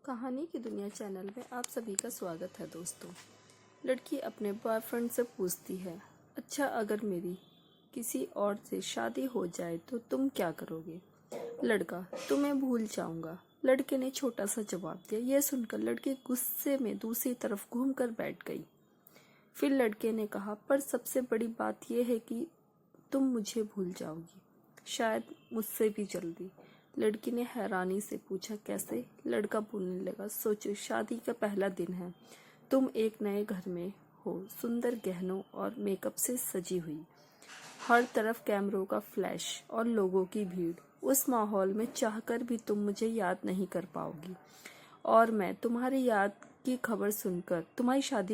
कहानी की दुनिया चैनल में आप सभी का स्वागत है दोस्तों। लड़की अपने बॉयफ्रेंड से पूछती है, अच्छा अगर मेरी किसी और से शादी हो जाए तो तुम क्या करोगे? लड़का, तुम्हें भूल जाऊंगा। लड़के ने छोटा सा जवाब दिया। यह सुनकर लड़की गुस्से में दूसरी तरफ घूमकर बैठ गई। फिर लड़के ने कहा, पर सबसे बड़ी बात यह है कि तुम मुझे भूल जाओगी, शायद मुझसे भी जल्दी। लड़की ने हैरानी से पूछा, कैसे? लड़का बोलने लगा, सोचो शादी का पहला दिन है, तुम एक नए घर में हो, सुंदर गहनों और मेकअप से सजी हुई, हर तरफ कैमरों का फ्लैश और लोगों की भीड़। उस माहौल में चाहकर भी तुम मुझे याद नहीं कर पाओगी और मैं तुम्हारी शादी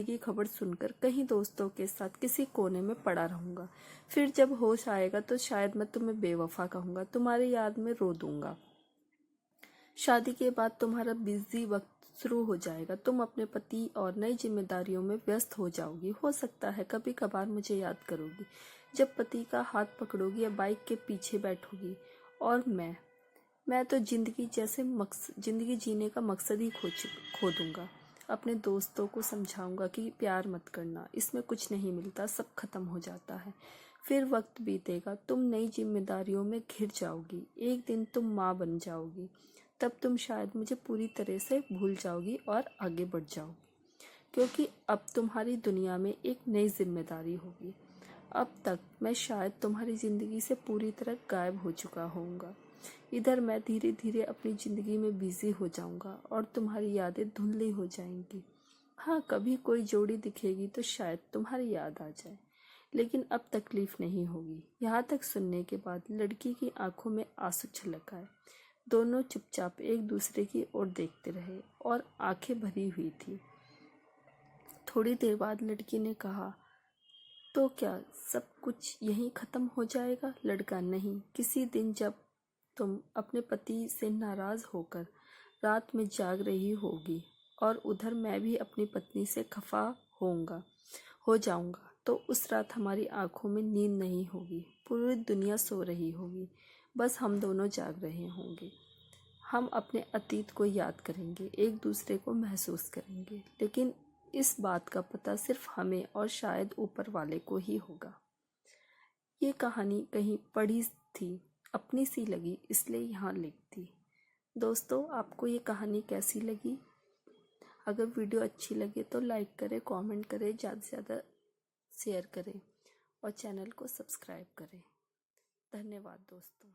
की खबर सुनकर कहीं दोस्तों के साथ किसी कोने में पड़ा रहूंगा। फिर जब होश आएगा तो शायद मैं तुम्हें बेवफा कहूंगा, तुम्हारी याद में रो दूंगा। शादी के बाद तुम्हारा बिजी वक्त शुरू हो जाएगा, तुम अपने पति और नई जिम्मेदारियों में व्यस्त हो जाओगी। हो सकता है कभी कभार मुझे याद करोगी जब पति का हाथ पकड़ोगी या बाइक के पीछे बैठोगी, और मैं तो जिंदगी जीने का मकसद ही खो दूंगा। अपने दोस्तों को समझाऊंगा कि प्यार मत करना, इसमें कुछ नहीं मिलता, सब खत्म हो जाता है। फिर वक्त बीतेगा, तुम नई जिम्मेदारियों में घिर जाओगी, एक दिन तुम माँ बन जाओगी, तब तुम शायद मुझे पूरी तरह से भूल जाओगी और आगे बढ़ जाओगी, क्योंकि अब तुम्हारी दुनिया में एक नई जिम्मेदारी होगी। अब तक मैं शायद तुम्हारी जिंदगी से पूरी तरह गायब हो चुका होऊंगा। इधर मैं धीरे धीरे अपनी जिंदगी में बिजी हो जाऊंगा और तुम्हारी यादें धुंधली हो जाएंगी। हाँ, कभी कोई जोड़ी दिखेगी तो शायद तुम्हारी याद आ जाए, लेकिन अब तकलीफ नहीं होगी। यहाँ तक सुनने के बाद लड़की की आंखों में आंसू छलक आए। दोनों चुपचाप एक दूसरे की ओर देखते रहे और आंखें भरी हुई थी। थोड़ी देर बाद लड़की ने कहा, तो क्या सब कुछ यहीं खत्म हो जाएगा? लड़का, नहीं, किसी दिन जब तुम अपने पति से नाराज होकर रात में जाग रही होगी और उधर मैं भी अपनी पत्नी से खफा हो जाऊंगा, तो उस रात हमारी आंखों में नींद नहीं होगी, पूरी दुनिया सो रही होगी, बस हम दोनों जाग रहे होंगे। हम अपने अतीत को याद करेंगे, एक दूसरे को महसूस करेंगे, लेकिन इस बात का पता सिर्फ हमें और शायद ऊपर वाले को ही होगा। ये कहानी कहीं पढ़ी थी, अपनी सी लगी, इसलिए यहाँ लिख दी। दोस्तों, आपको ये कहानी कैसी लगी? अगर वीडियो अच्छी लगे तो लाइक करें, कमेंट करें, ज़्यादा से ज़्यादा शेयर करें और चैनल को सब्सक्राइब करें। धन्यवाद दोस्तों।